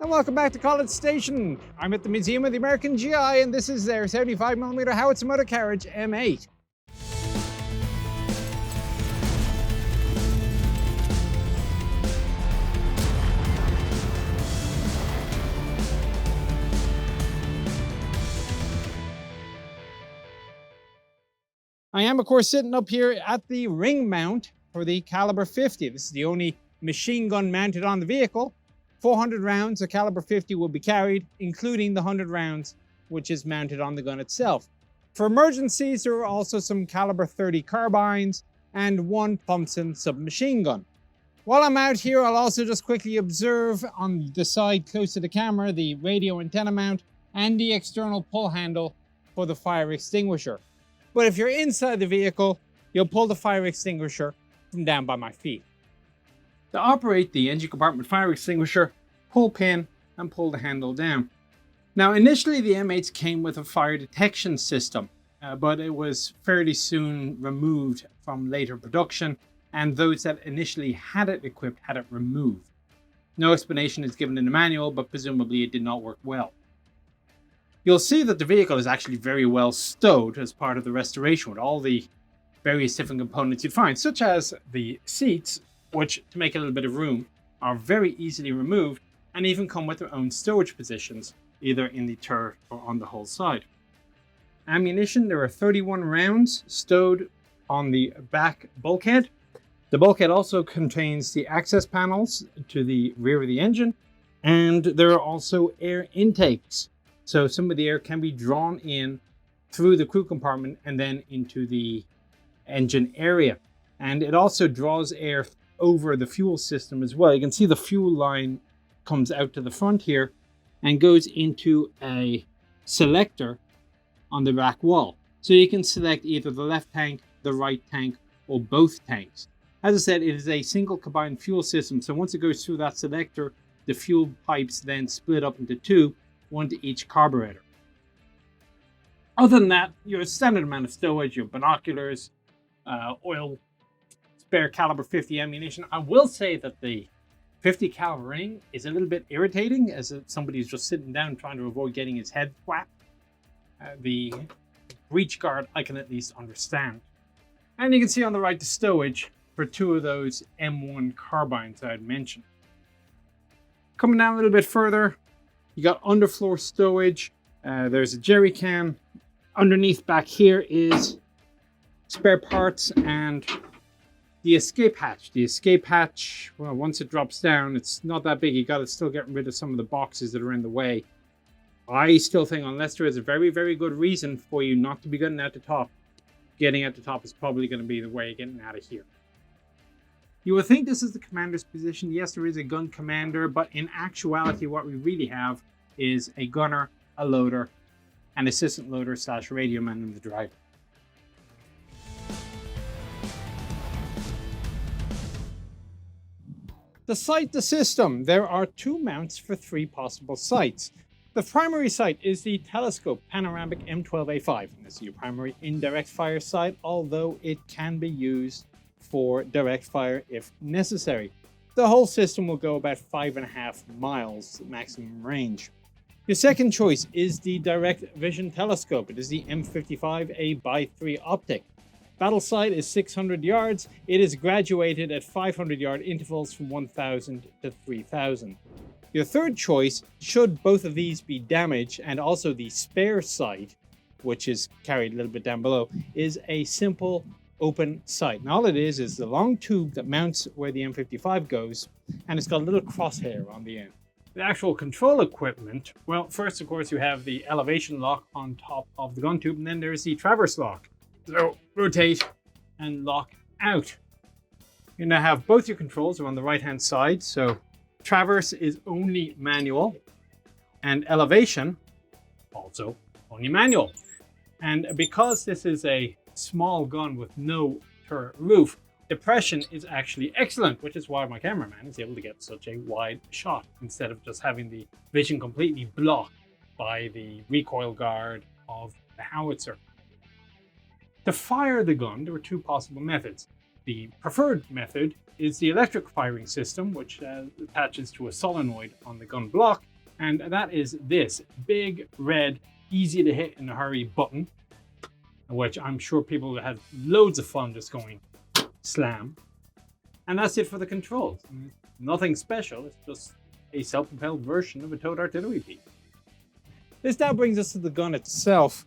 And welcome back to College Station. I'm at the Museum of the American GI, and this is their 75mm Howitzer motor carriage M8. I am, of course, sitting up here at the ring mount for the caliber 50. This is the only machine gun mounted on the vehicle. 400 rounds of caliber 50 will be carried, including the 100 rounds, which is mounted on the gun itself. For emergencies, there are also some caliber 30 carbines and one Thompson submachine gun. While I'm out here, I'll also just quickly observe on the side close to the camera the radio antenna mount and the external pull handle for the fire extinguisher. But if you're inside the vehicle, you'll pull the fire extinguisher from down by my feet. To operate the engine compartment fire extinguisher, pull pin and pull the handle down. Now initially the M8s came with a fire detection system, but it was fairly soon removed from later production, and those that initially had it equipped had it removed. No explanation is given in the manual, but presumably it did not work well. You'll see that the vehicle is actually very well stowed as part of the restoration with all the various different components you'd find, such as the seats, which, to make a little bit of room, are very easily removed and even come with their own storage positions, either in the turret or on the whole side. Ammunition, there are 31 rounds stowed on the back bulkhead. The bulkhead also contains the access panels to the rear of the engine, and there are also air intakes. So some of the air can be drawn in through the crew compartment and then into the engine area. And it also draws air over the fuel system as well. You can see the fuel line comes out to the front here and goes into a selector on the back wall. So you can select either the left tank, the right tank, or both tanks. As I said, it is a single combined fuel system. So once it goes through that selector, the fuel pipes then split up into two, one to each carburetor. Other than that, your standard amount of stowage, your binoculars, oil, spare caliber 50 ammunition. I will say that the 50 caliber ring is a little bit irritating, as somebody's just sitting down trying to avoid getting his head whacked. The breech guard I can at least understand. And you can see on the right the stowage for two of those M1 carbines I had mentioned. Coming down a little bit further, you got underfloor stowage. There's a jerry can. Underneath back here is spare parts and the escape hatch. The escape hatch, well, once it drops down, it's not that big. You got to still get rid of some of the boxes that are in the way. I still think unless there is a very, very good reason for you not to be getting out the top, getting out the top is probably going to be the way of getting out of here. You would think this is the commander's position. Yes, there is a gun commander, but in actuality, what we really have is a gunner, a loader, an assistant loader / radio man, and the driver. To sight the system, there are two mounts for three possible sights. The primary sight is the telescope panoramic M12A5. And this is your primary indirect fire sight, although it can be used for direct fire if necessary. The whole system will go about 5.5 miles maximum range. Your second choice is the direct vision telescope. It is the M55A/3 optic. Battle sight is 600 yards. It is graduated at 500 yard intervals from 1000 to 3000. Your third choice, should both of these be damaged, and also the spare sight, which is carried a little bit down below, is a simple open sight. And all it is the long tube that mounts where the M55 goes, and it's got a little crosshair on the end. The actual control equipment, well, first of course you have the elevation lock on top of the gun tube, and then there's the traverse lock. So rotate and lock out. You now have both your controls are on the right hand side. So traverse is only manual, and elevation also only manual. And because this is a small gun with no turret roof, depression is actually excellent, which is why my cameraman is able to get such a wide shot instead of just having the vision completely blocked by the recoil guard of the howitzer. To fire the gun, there were two possible methods. The preferred method is the electric firing system, which attaches to a solenoid on the gun block, and that is this big, red, easy to hit in a hurry button, which I'm sure people would have loads of fun just going slam. And that's it for the controls. Nothing special, it's just a self-propelled version of a towed artillery piece. This now brings us to the gun itself.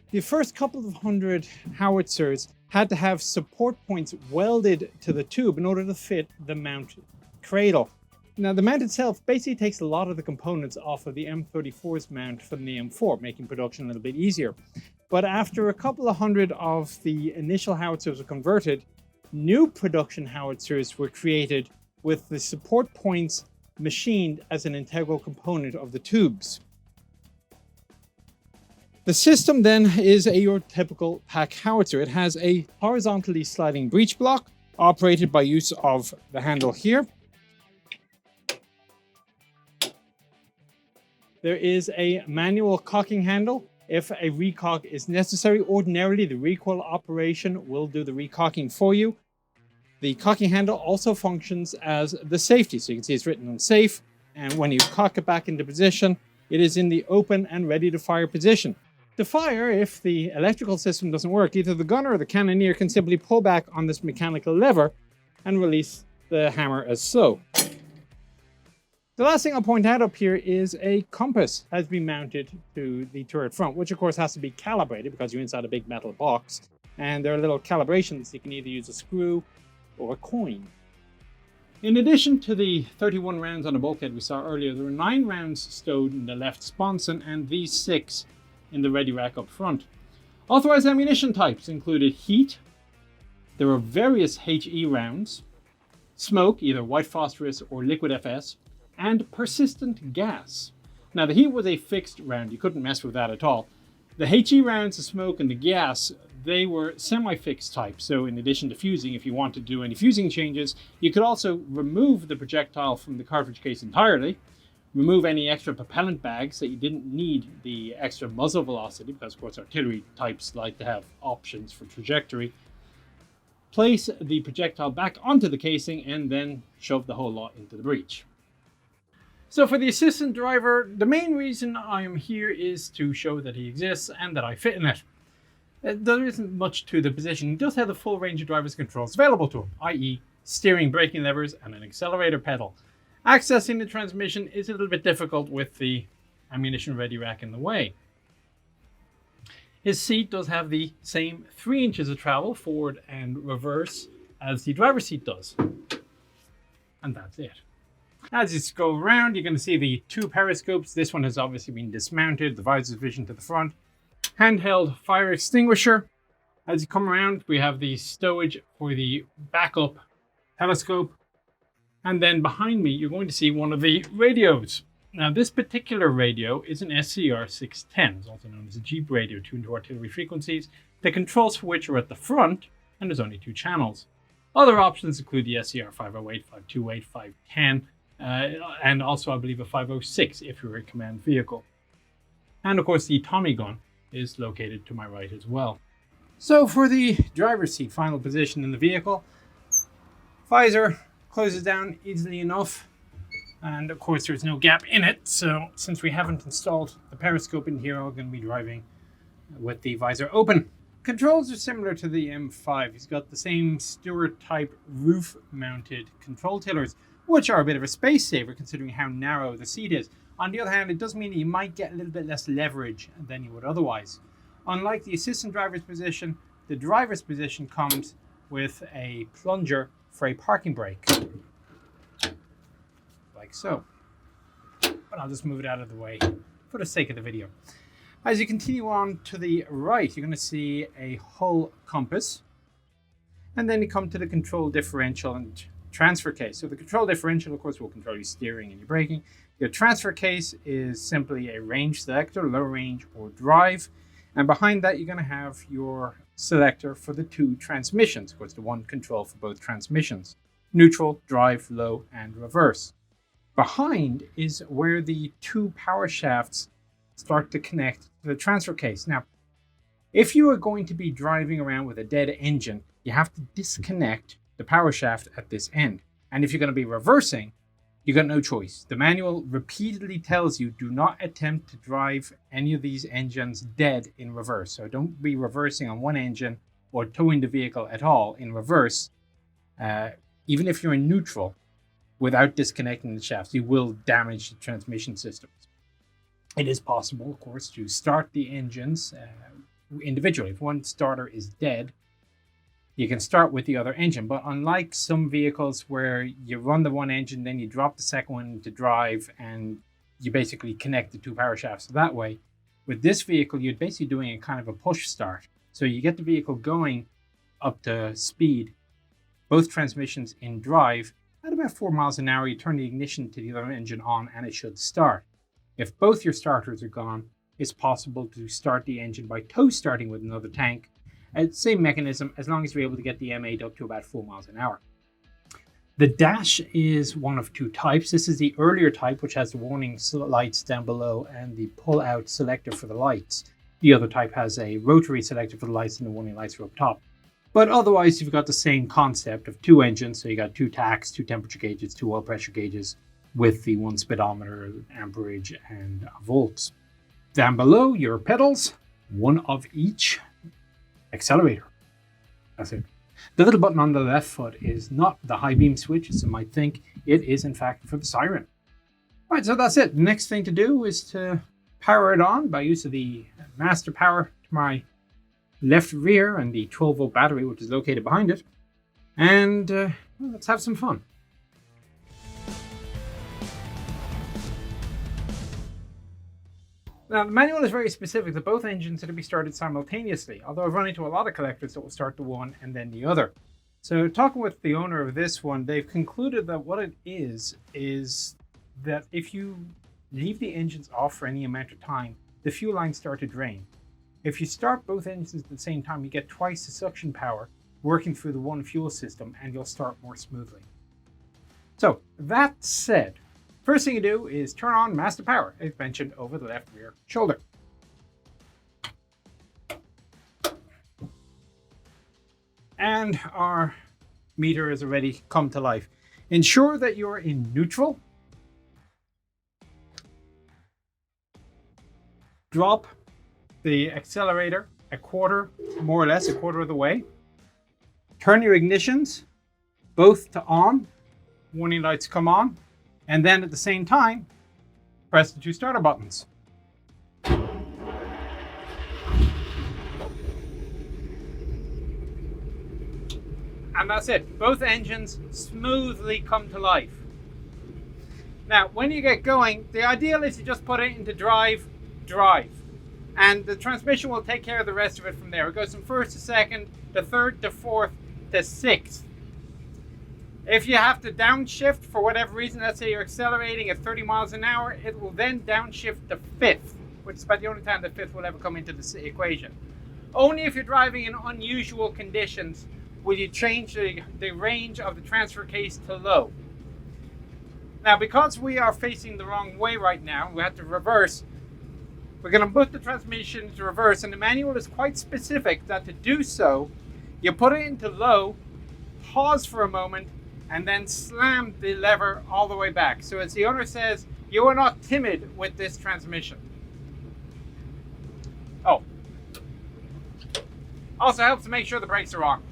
The first couple of hundred howitzers had to have support points welded to the tube in order to fit the mount cradle. Now the mount itself basically takes a lot of the components off of the M34's mount from the M4, making production a little bit easier. But after a couple of hundred of the initial howitzers were converted, new production howitzers were created with the support points machined as an integral component of the tubes. The system then is your typical pack howitzer. It has a horizontally sliding breech block operated by use of the handle here. There is a manual cocking handle. If a recock is necessary, ordinarily the recoil operation will do the recocking for you. The cocking handle also functions as the safety. So you can see it's written on safe, and when you cock it back into position, it is in the open and ready to fire position. To fire, if the electrical system doesn't work, either the gunner or the cannoneer can simply pull back on this mechanical lever and release the hammer as so. The last thing I'll point out up here is a compass has been mounted to the turret front, which of course has to be calibrated because you're inside a big metal box. And there are little calibrations. You can either use a screw or a coin. In addition to the 31 rounds on the bulkhead we saw earlier, there were 9 rounds stowed in the left sponson and these 6 in the ready rack up front. Authorized ammunition types included heat. There were various HE rounds, smoke, either white phosphorus or liquid FS, and persistent gas. Now the heat was a fixed round, you couldn't mess with that at all. The HE rounds, the smoke and the gas, they were semi-fixed type, so in addition to fusing, if you wanted to do any fusing changes, you could also remove the projectile from the cartridge case entirely, remove any extra propellant bags that you didn't need the extra muzzle velocity, because of course artillery types like to have options for trajectory, place the projectile back onto the casing and then shove the whole lot into the breech. So for the assistant driver, the main reason I am here is to show that he exists and that I fit in it. There isn't much to the position. He does have the full range of driver's controls available to him, i.e. steering, braking levers and an accelerator pedal. Accessing the transmission is a little bit difficult with the ammunition ready rack in the way. His seat does have the same 3 inches of travel forward and reverse as the driver's seat does. And that's it. As you scroll around, you're going to see the 2 periscopes. This one has obviously been dismounted, the visor's vision to the front. Handheld fire extinguisher. As you come around, we have the stowage for the backup telescope. And then behind me, you're going to see one of the radios. Now, this particular radio is an SCR 610, it's also known as a Jeep radio, tuned to artillery frequencies, the controls for which are at the front, and there's only 2 channels. Other options include the SCR 508, 528, 510, and also, I believe, a 506 if you're a command vehicle. And of course, the Tommy gun is located to my right as well. So for the driver's seat, final position in the vehicle, visor closes down easily enough, and of course there's no gap in it, so since we haven't installed the periscope in here, I'm going to be driving with the visor open. Controls are similar to the M5. He's got the same Stewart type roof mounted control tillers, which are a bit of a space saver considering how narrow the seat is. On the other hand, it does mean that you might get a little bit less leverage than you would otherwise. Unlike the assistant driver's position, the driver's position comes with a plunger for a parking brake. Like so. But I'll just move it out of the way for the sake of the video. As you continue on to the right, you're going to see a hull compass. And then you come to the control differential and transfer case. So the control differential, of course, will control your steering and your braking. Your transfer case is simply a range selector, low range or drive. And behind that, you're going to have your selector for the 2 transmissions. Of course, the one control for both transmissions. Neutral, drive, low, and reverse. Behind is where the 2 power shafts start to connect to the transfer case. Now, if you are going to be driving around with a dead engine, you have to disconnect the power shaft at this end. And if you're going to be reversing, you got no choice. The manual repeatedly tells you do not attempt to drive any of these engines dead in reverse. So don't be reversing on one engine or towing the vehicle at all in reverse, even if you're in neutral, without disconnecting the shafts. You will damage the transmission systems. It is possible, of course, to start the engines individually. If one starter is dead, you can start with the other engine. But unlike some vehicles where you run the one engine, then you drop the second one to drive, and you basically connect the two power shafts that way, with this vehicle, you're basically doing a kind of a push start. So you get the vehicle going up to speed, both transmissions in drive, at about 4 miles an hour. You turn the ignition to the other engine on, and it should start. If both your starters are gone, it's possible to start the engine by tow starting with another tank. Same mechanism, as long as you're able to get the M8 up to about 4 miles an hour. The dash is one of two types. This is the earlier type, which has the warning lights down below and the pull-out selector for the lights. The other type has a rotary selector for the lights and the warning lights are up top. But otherwise, you've got the same concept of two engines. So you got two tachs, two temperature gauges, two oil pressure gauges with the one speedometer, amperage, and volts. Down below, your pedals, one of each. Accelerator. That's it. The little button on the left foot is not the high beam switch, as you might think. It is, in fact, for the siren. Right, so that's it. The next thing to do is to power it on by use of the master power to my left rear and the 12-volt battery, which is located behind it. And well, let's have some fun. Now, the manual is very specific that both engines are to be started simultaneously, although I've run into a lot of collectors that will start the one and then the other. So talking with the owner of this one, they've concluded that what it is that if you leave the engines off for any amount of time, the fuel lines start to drain. If you start both engines at the same time, you get twice the suction power working through the one fuel system, and you'll start more smoothly. So that said, first thing you do is turn on master power, as mentioned, over the left rear shoulder. And our meter has already come to life. Ensure that you're in neutral. Drop the accelerator a quarter, more or less a quarter of the way. Turn your ignitions both to on. Warning lights come on. And then at the same time, press the two starter buttons. And that's it. Both engines smoothly come to life. Now, when you get going, the ideal is to just put it into drive. And the transmission will take care of the rest of it from there. It goes from first to second, to third, to fourth, to sixth. If you have to downshift for whatever reason, let's say you're accelerating at 30 miles an hour, it will then downshift to fifth, which is about the only time the fifth will ever come into the equation. Only if you're driving in unusual conditions will you change the range of the transfer case to low. Now, because we are facing the wrong way right now, we have to reverse. We're going to put the transmission into reverse, and the manual is quite specific that to do so, you put it into low, pause for a moment, and then slam the lever all the way back. So as the owner says, you are not timid with this transmission. Oh. Also helps to make sure the brakes are on.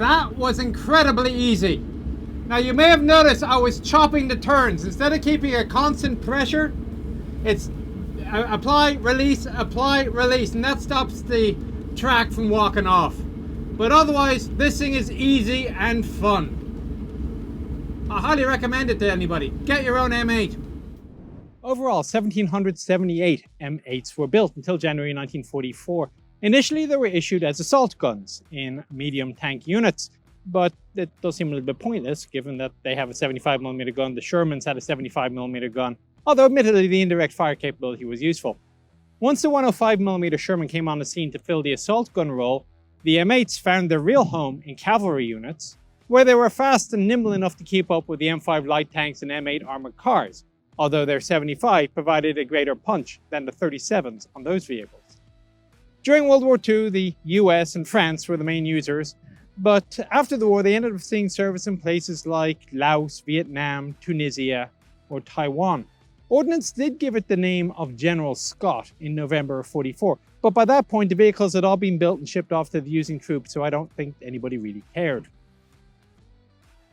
That was incredibly easy. Now you may have noticed I was chopping the turns. Instead of keeping a constant pressure, it's apply, release, and that stops the track from walking off. But otherwise, this thing is easy and fun. I highly recommend it to anybody. Get your own M8. Overall, 1,778 M8s were built until January 1944. Initially, they were issued as assault guns in medium tank units, but it does seem a little bit pointless given that they have a 75mm gun. The Shermans had a 75mm gun, although admittedly the indirect fire capability was useful. Once the 105mm Sherman came on the scene to fill the assault gun role, the M8s found their real home in cavalry units, where they were fast and nimble enough to keep up with the M5 light tanks and M8 armored cars, although their 75 provided a greater punch than the 37s on those vehicles. During World War II, the US and France were the main users, but after the war they ended up seeing service in places like Laos, Vietnam, Tunisia, or Taiwan. Ordnance did give it the name of General Scott in November of '44, but by that point the vehicles had all been built and shipped off to the using troops, so I don't think anybody really cared.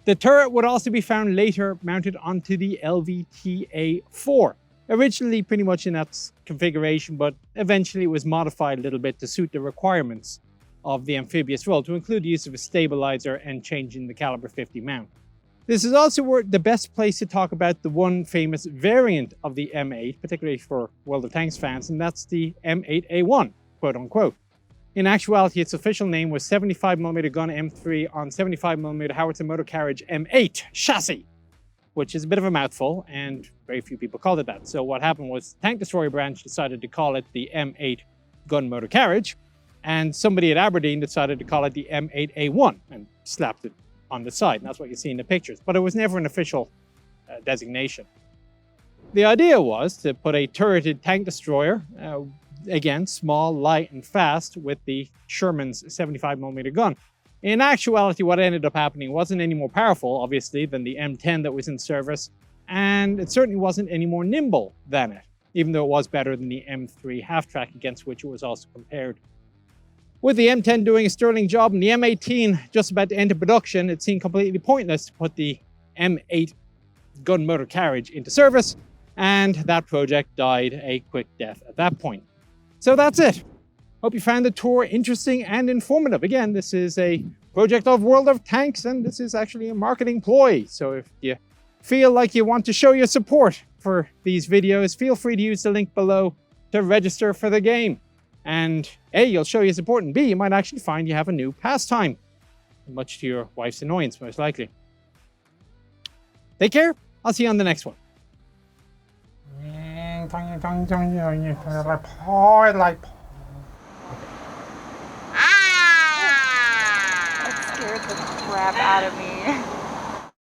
The turret would also be found later mounted onto the LVTA-4, originally pretty much in that configuration, but eventually it was modified a little bit to suit the requirements of the amphibious role, to include the use of a stabilizer and changing the caliber 50 mount. This is also the best place to talk about the one famous variant of the M8, particularly for World of Tanks fans, and that's the M8A1, quote unquote. In actuality, its official name was 75mm gun M3 on 75mm Howitzer motor carriage M8 chassis, which is a bit of a mouthful, and very few people called it that. So what happened was the tank destroyer branch decided to call it the M8 gun motor carriage, and somebody at Aberdeen decided to call it the M8A1 and slapped it on the side. And that's what you see in the pictures, but it was never an official designation. The idea was to put a turreted tank destroyer, again, small, light, and fast, with the Sherman's 75mm gun. In actuality, what ended up happening wasn't any more powerful, obviously, than the M10 that was in service, and it certainly wasn't any more nimble than it, even though it was better than the M3 half-track against which it was also compared. With the M10 doing a sterling job and the M18 just about to enter production, it seemed completely pointless to put the M8 gun motor carriage into service, and that project died a quick death at that point. So that's it. Hope you found the tour interesting and informative. Again, this is a project of World of Tanks, and this is actually a marketing ploy. So if you feel like you want to show your support for these videos, feel free to use the link below to register for the game. And A, you'll show your support, and B, you might actually find you have a new pastime, much to your wife's annoyance, most likely. Take care. I'll see you on the next one. That scared the crap out of me.